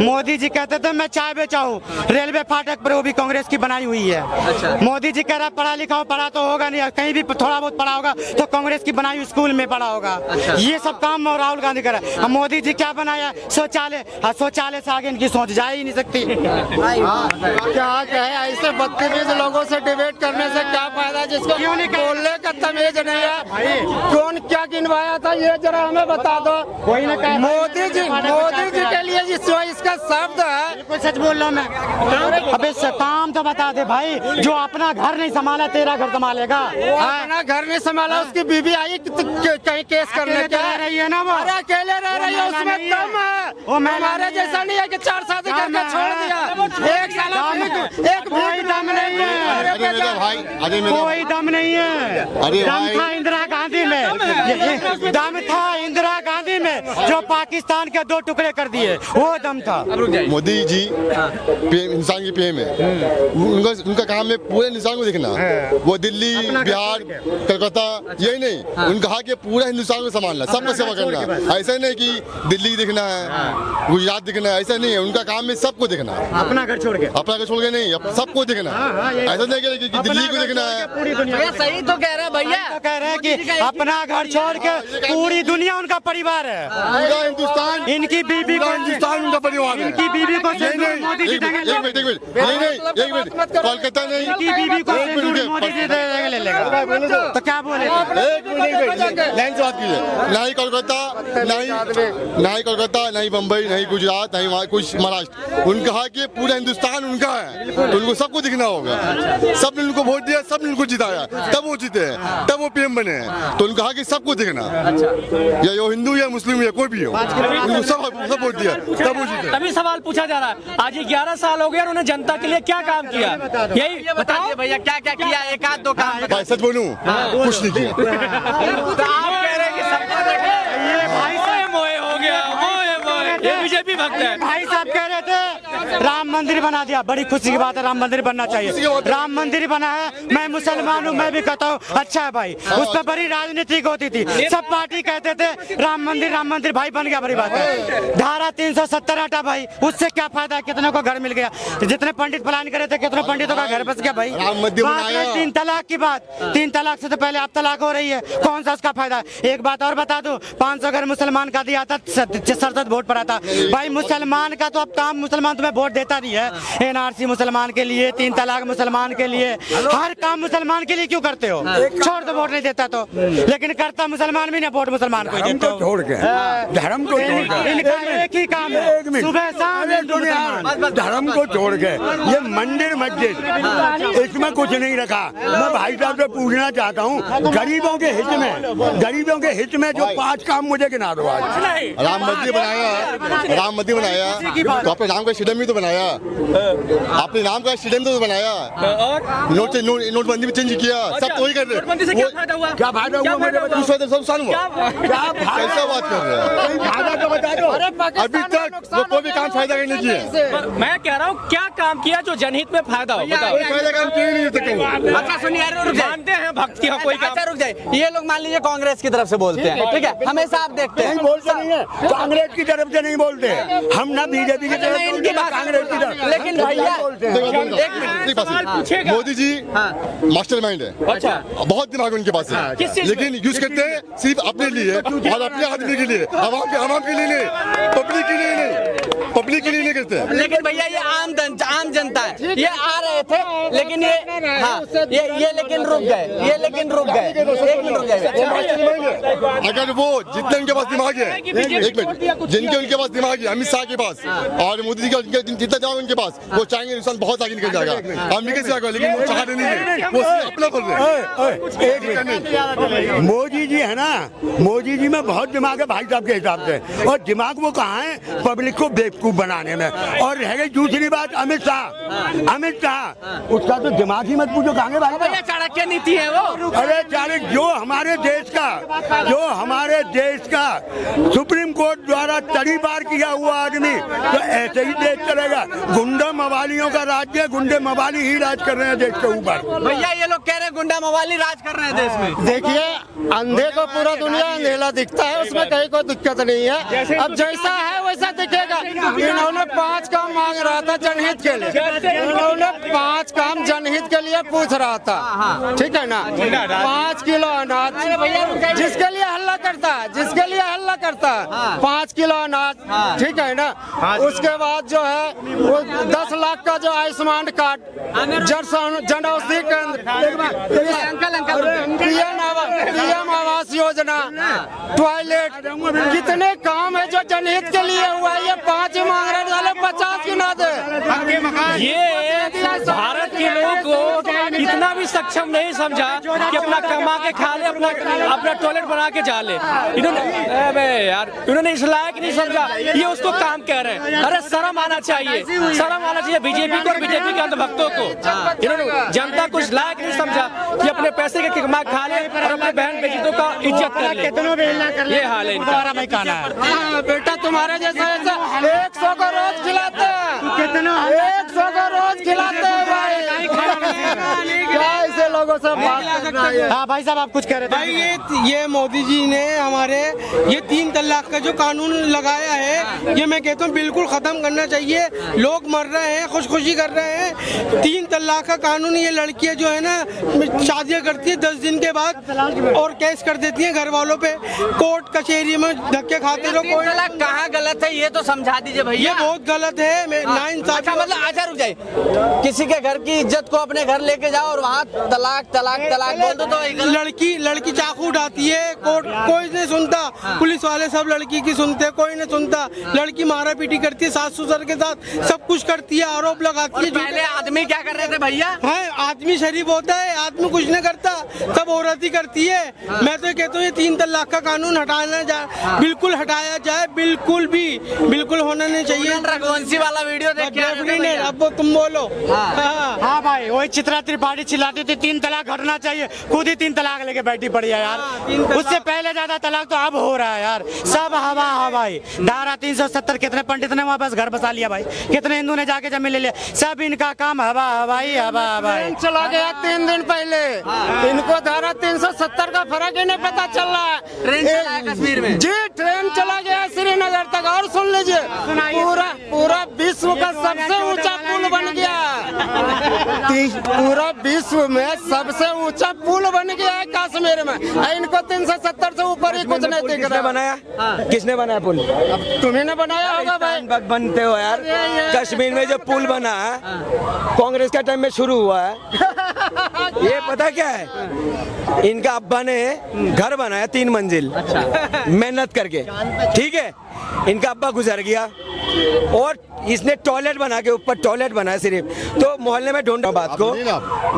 मोदी जी कहते थे मैं चाय बेचा हूँ, रेलवे फाटक पर वो भी कांग्रेस की बनाई हुई है। अच्छा। मोदी जी कह रहा पढ़ा लिखा हो, पढ़ा तो होगा नहीं, कहीं भी थोड़ा बहुत पढ़ा होगा तो कांग्रेस की बनाई हुई स्कूल में पढ़ा होगा। अच्छा। ये सब काम राहुल गांधी कर रहा है। मोदी जी क्या बनाया? शौचालय। शौचालय से आगे इनकी सोच जा ही नहीं सकती। क्या कहे, ऐसे बदतमीज लोगों से डिबेट करने से क्या फायदा, जिसको क्यों नहीं कहे? बोलने का तमीज नहीं है। कौन क्या गिनवाया था ये जरा हमें बता दो। कोई ना कहे मोदी जी के लिए इसका शब्द है। बिल्कुल सच बोल रहा हूँ मैं। अबे काम तो बता दे भाई, जो अपना घर नहीं संभाला तेरा घर संभालेगा। अपना घर नहीं संभाला, उसकी बीवी आई कहीं केस करने के रह रही है ना वो। अरे अकेले रह रही है, उसमें दम है। वो हमारे जैसा नहीं है कि 4 शादी करके छोड़ दिया। एक साल एक कोई दम नहीं है, कोई दम नहीं है। दम था इंदिरा गांधी में, दम था इंदिरा गांधी में जो पाकिस्तान के 2 टुकड़े कर दिए, वो दम था। मोदी जी इंसान की पीएम है, उनका काम है पूरे इंसान को देखना। वो दिल्ली, बिहार, कलकत्ता यही नहीं, उनका कहा कि पूरा हिंदुस्तान को संभालना, सबको सेवा करना। ऐसा नहीं कि दिल्ली देखना है, गुजरात देखना है, ऐसा नहीं है। उनका काम है सबको देखना, अपना घर छोड़ के, अपना घर छोड़ के नहीं, सबको देखना। ऐसा नहीं कि दिल्ली को देखना है। पूरी दुनिया सही तो कह रहे हैं भैया, तो कह रहे हैं कि अपना घर छोड़ के पूरी दुनिया उनका परिवार है। पूरा हिंदुस्तान, इनकी बीबी को, हिंदुस्तान उनका परिवार है। इनकी बीबी को मोदी जी देंगे। एक मिनट, कोलकाता नहीं, इनकी बीबी को मोदी जी देंगे, ले लेगा तो क्या बोले? एक मिनट लाइन से बात कीजिए। ना ही कोलकाता, ना ही कोलकाता, ना ही बम्बई, नहीं गुजरात, नहीं वहाँ कुछ महाराष्ट्र। उनका कहा कि पूरा हिंदुस्तान उनका है, तो उनको सबको दिखना होगा। सब ने उनको वोट दिया, सब ने उनको जिताया, तब वो जीते हैं, तब वो पीएम बने हैं। तो उनका कहा कि सबको दिखना, या वो हिंदू या मुस्लिम या कोई भी हो, उनको सब वोट दिया, तब वो जीते। तभी सवाल पूछा जा रहा है, आज 11 साल हो गए और उन्होंने जनता के लिए क्या काम किया, यही बताओ भैया क्या क्या किया, एक आध दो काम भाई सच बोलूं, कुछ नहीं किया। तो आप कह रहे हैं कि सबको देखे। ये भाई साहब मोए हो गया, मोए ये बीजेपी भक्त है। भाई साहब कह रहे थे राम मंदिर बना दिया, बड़ी खुशी की बात है, राम मंदिर बनना चाहिए। राम मंदिर बना है, मैं मुसलमान हूँ, मैं भी कहता हूँ अच्छा है भाई। उस पर बड़ी राजनीति होती थी, सब पार्टी कहते थे राम मंदिर भाई बन गया, बड़ी बात है। धारा 370 हटा भाई, उससे क्या फायदा है? कितने को घर मिल गया? जितने पंडित प्लान करे थे, कितने पंडितों का घर बस गया भाई। राम मंदिर बनाया। 3 तलाक की बात, 3 तलाक से तो पहले अब तलाक हो रही है, कौन सा उसका फायदा? एक बात और बता दूं, 500 घर मुसलमान का दिया था, 67 वोट पड़ा था भाई। मुसलमान का तो अब काम, मुसलमान तुम्हें वोट देता नहीं है। NRC मुसलमान के लिए, 3 तलाक मुसलमान के लिए, हर काम मुसलमान के लिए क्यों करते हो? छोड़ दो, वोट नहीं देता तो, लेकिन करता मुसलमान भी ना, वोट मुसलमान को ही देते हो। छोड़ के धर्म को छोड़ के, इनका एक ही काम है, सुबह शाम धर्म को छोड़ के ये मंदिर मस्जिद, इसमें कुछ नहीं रखा। मैं भाई साहब से पूछना चाहता हूँ, गरीबों के हित में जो 5 काम मुझे गिना दो आज। राम मंदिर बनाया, तो अपने नाम का स्टेडियम भी तो बनाया, अपने नाम का स्टेडियम तो बनाया, नोटबंदी में चेंज किया, सब तो वही कर रहे हैं। क्या फायदा हुआ? क्या फायदा हुआ मुझे बताओ। सब सान हुआ, कैसा बात कर रहे हैं? फायदा तो बता दो। अभी तक वो कोई भी काम फायदा नहीं किया। मैं कह रहा हूँ क्या काम किया जो जनहित में फायदा हो, बताओ। कोई फायदा काम किया नहीं है। अच्छा सुनिए, रुक जाए। मानते हैं भक्त की कोई काम। अच्छा रुक जाए, ये लोग मान लीजिए कांग्रेस की तरफ से बोलते हैं, ठीक है, हमेशा आप देखते हैं। नहीं बोलते नहीं है, कांग्रेस की तरफ से नहीं बोलते, हम ना बीजेपी की तरफ से, इनकी बात कांग्रेस की तरफ। लेकिन भैया एक मिनट, मोदी जी मास्टरमाइंड है, अच्छा बहुत दिमाग उनके पास है, लेकिन यूज करते हैं सिर्फ अपने लिए और अपने आदमी के लिए, आवाम के लिए नहीं, पब्लिक के लिए नहीं, पब्लिक के लिए नहीं करते हैं। लेकिन भैया ये आम जनता है, ये आ रहे थे, लेकिन ये लेकिन रुक गए, एक मिनट रुक जाए। अगर वो जितने उनके पास दिमाग है, एक मिनट, जिनके उनके पास दिमाग है, अमित शाह के पास और मोदी जी का जितना दिमाग उनके पास, वो चाहेंगे हिंदुस्तान बहुत आगे निकल जाएगा, अमेरिका से आगे, लेकिन वो चाह रहे नहीं है, वो सिर्फ अपना बोल रहे हैं। मोदी जी है ना, मोदी जी में बहुत दिमाग है भाई साहब के हिसाब से, और दिमाग वो कहाँ है? पब्लिक को बेवकूफ बनाने में। और रह गई दूसरी बात, अमित शाह, उसका तो दिमाग ही मत पूछो, कहाँ भाई? भैया चाणक्य नीति है वो। अरे चाणक्य जो हमारे देश का सुप्रीम कोर्ट द्वारा तड़ी बार किया हुआ आदमी, तो ऐसे ही देश चलेगा। गुंडा मवालियों का राज्य है, गुंडे मवाली ही राज कर रहे हैं देश के ऊपर। भैया ये लोग कह रहे हैं गुंडा मवाली राज कर रहे हैं देश में। देखिए, अंधे को पूरा दुनिया अंधेला दिखता है, उसमें कहीं कोई दिक्कत नहीं है। अब जैसा है वैसा दिखेगा। इन्होंने 5 काम मांग रहा था जनहित के लिए, इन्होंने 5 काम जनहित के लिए पूछ रहा था, ठीक है ना। 5 किलो अनाज, जिसके लिए हल्ला करता है, जिसके लिए हल्ला करता है, 5 किलो अनाज, ठीक है ना। उसके बाद जो है वो 10 लाख का जो आयुष्मान कार्ड, जन औषधि केंद्र, पीएम आवास योजना, टॉयलेट, कितने काम है जो जनहित के लिए हुआ है। ये 5 ही मांग रहे हैं, 50 की ना दे। ये भारत के लोगों को इतना भी सक्षम नहीं समझा कि अपना कमा के खा ले, अपना टॉयलेट बना के जा ले। इन्होंने इस लायक नहीं समझा, ये उसको काम कह रहे हैं। अरे शर्म आना चाहिए, शर्म आना चाहिए बीजेपी को और बीजेपी के अंधभक्तों को। इन्होंने जनता कुछ लायक नहीं समझा कि अपने पैसे के कमा खा ले और अपने बहन बेटियों का इज्जत कर ले। ये हाल है इनका। बेटा तुम्हारे जैसा 100 को रोज खिलाते हैं, कितना 100 को रोज खिलाते हैं भाई। क्या ऐसे लोगों से बात करना है? हाँ भाई साहब, आप कुछ कह रहे थे। भाई ये मोदी जी ने हमारे ये 3 तलाक का जो कानून लगाया है, ये मैं कहता हूँ बिल्कुल खत्म करना चाहिए। लोग मर रहे हैं, खुशखुशी कर रहे हैं। 3 तलाक का कानून, ये लड़कियां जो है ना शादियां करती है 10 दिन के बाद और केस कर देती हैं घर वालों पे, कोर्ट कचहरी में धक्के खाते रहो। कोई कहाँ गलत है ये तो समझा दीजिए भैया। ये बहुत गलत है। अच्छा मतलब अच्छा रुक जाए, किसी के घर की इज्जत को अपने घर लेके जाओ और वहाँ तलाक तलाक तलाक बोल दो तो लड़की चाकू उठाती है, कोर्ट कोई नहीं सुनता, पुलिस वाले सब लड़की की सुनते हैं, कोई नहीं सुनता। लड़की मारा पीटी करती है, सास ससुर के साथ सब कुछ करती है, आरोप लगाती है। पहले आदमी क्या कर रहे थे भैया? है आदमी शरीफ होता है, आदमी कुछ नहीं करता, सब औरत ही करती है। मैं तो कहता हूँ ये 3 तलाक का कानून हटाना जाए, बिल्कुल हटाया जाए, बिल्कुल होना नहीं चाहिए। रघुवंशी वाला वीडियो देख के अब तुम बोलो। हाँ भाई, वही चित्रा त्रिपाठी चिल्लाती थी 3 तलाक हटना चाहिए, खुद ही 3 तलाक लेके बैठी पड़ी है यार। उससे पहले ज्यादा तलाक तो अब हो रहा है यार, सब हवा भाई। धारा 370 कितने पंडित ने वहाँ बस घर बसा लिया भाई, कितने हिंदू ने जाके जमीन ले लिया, सब इनका काम हवा हवाई हवा हवाई। चला गया 3 दिन पहले, इनको धारा 370 का फर्क ही नहीं पता चल रहा है। ट्रेन चला है कश्मीर में जी, ट्रेन चला गया श्रीनगर तक। और सुन लीजिए, पूरा विश्व का सबसे ऊंचा पुल बन गया। पूरा विश्व में सबसे ऊंचा पुल बन गया है कश्मीर में। इनको 370 से ऊपर ही कुछ नहीं दिख रहा। बनाया किसने बनाया पुल? अब तुम्ही ने बनाया होगा भाई। बनते हो यार। कश्मीर में जो पुल बना है कांग्रेस का टाइम में शुरू हुआ है। ये पता क्या है, इनका अब्बा ने घर बनाया 3 मंजिल मेहनत करके, ठीक है। इनका अब्बा गुजर गया और इसने टॉयलेट बना के ऊपर टॉयलेट बनाया सिर्फ, तो मोहल्ले में ढूंढा बात को।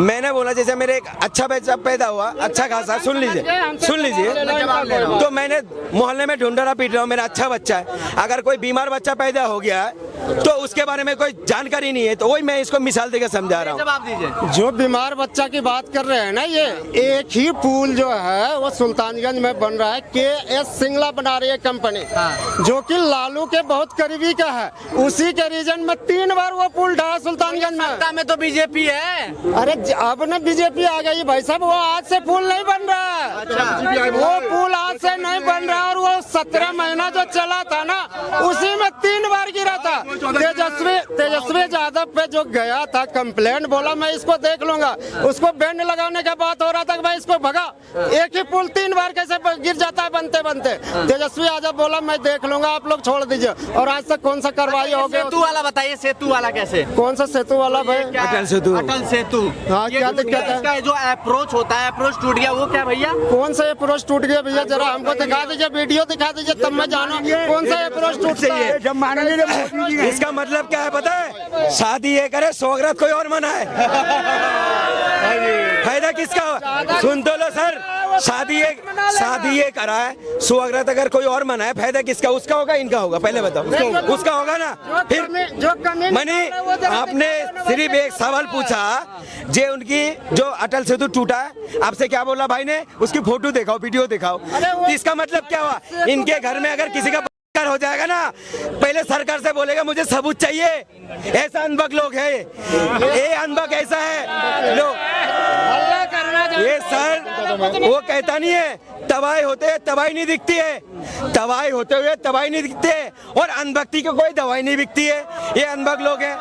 मैंने बोला जैसे मेरे एक अच्छा बच्चा पैदा हुआ, अच्छा खासा, सुन लीजिए, तो मैंने मोहल्ले में ढूंढ रहा पीट रहा हूँ, मेरा अच्छा बच्चा है। अगर कोई बीमार बच्चा पैदा हो गया है तो उसके बारे में कोई जानकारी नहीं है, तो वही मैं इसको मिसाल देकर समझा रहा हूँ। जवाब दीजिए। जो बीमार बच्चा की बात कर रहे हैं ना, ये एक ही पुल जो है वो सुल्तानगंज में बन रहा है। KS सिंगला बना रही है कंपनी, जो कि लालू के बहुत करीबी का है। उसी के रीजन में 3 बार वो पुल ढहा सुल्तानगंज में। सत्ता में तो बीजेपी है। अरे अब ना बीजेपी आ गई भाई साहब, वो आज से पुल नहीं बन रहा है। वो पुल आज से नहीं बन रहा, और वो 17 महीना जो चला था ना, उसी में 3 बार गिरा था। तेजस्वी यादव पे जो गया था कंप्लेंट, बोला मैं इसको देख लूंगा, उसको बैंड लगाने का बात हो रहा था कि भाई इसको भगा। एक ही पुल 3 बार कैसे गिर जाता है बनते बनते। तेजस्वी यादव बोला मैं देख लूंगा, आप लोग छोड़ दीजिए। और आज तक कौन सा कार्रवाई हो गया? सेतु वाला बताइए, सेतु वाला कैसे? कौन सा सेतु वाला भाई? अटल सेतु। अटल सेतु। हाँ, क्या दिक्कत है? इसका जो अप्रोच होता है, अप्रोच टूट गया, वो क्या भैया? कौन सा अप्रोच टूट गया भैया? जरा हमको दिखा दीजिए, वीडियो दिखा दीजिए, तब मैं जानू कौन सा अप्रोच टूटता है। इसका मतलब क्या है पता है? शादी ये करे, सोगरात कोई और मनाए। फायदा किसका हो? सुन तो लो सर, शादी ये करा है, सुहागरात अगर कोई और मनाए, फायदा किसका? उसका होगा, इनका होगा? पहले बताओ, उसका होगा ना। फिर मनी आपने सिर्फ एक सवाल पूछा, जे उनकी जो अटल सेतु टूटा है, आपसे क्या बोला भाई ने? उसकी फोटो दिखाओ, वीडियो दिखाओ। इसका मतलब क्या हुआ? इनके घर में अगर किसी का हो जाएगा ना, पहले सरकार से बोलेगा मुझे सबूत चाहिए। ऐसा अनबक लोग है, ये अनबक ऐसा है लोग। ये सर वो कहता नहीं है तबाही होते तबाही नहीं दिखती है, तबाही होते हुए तबाही नहीं दिखती है, और अनभक्ति को कोई दवाई नहीं बिकती है। ये अनबक लोग हैं।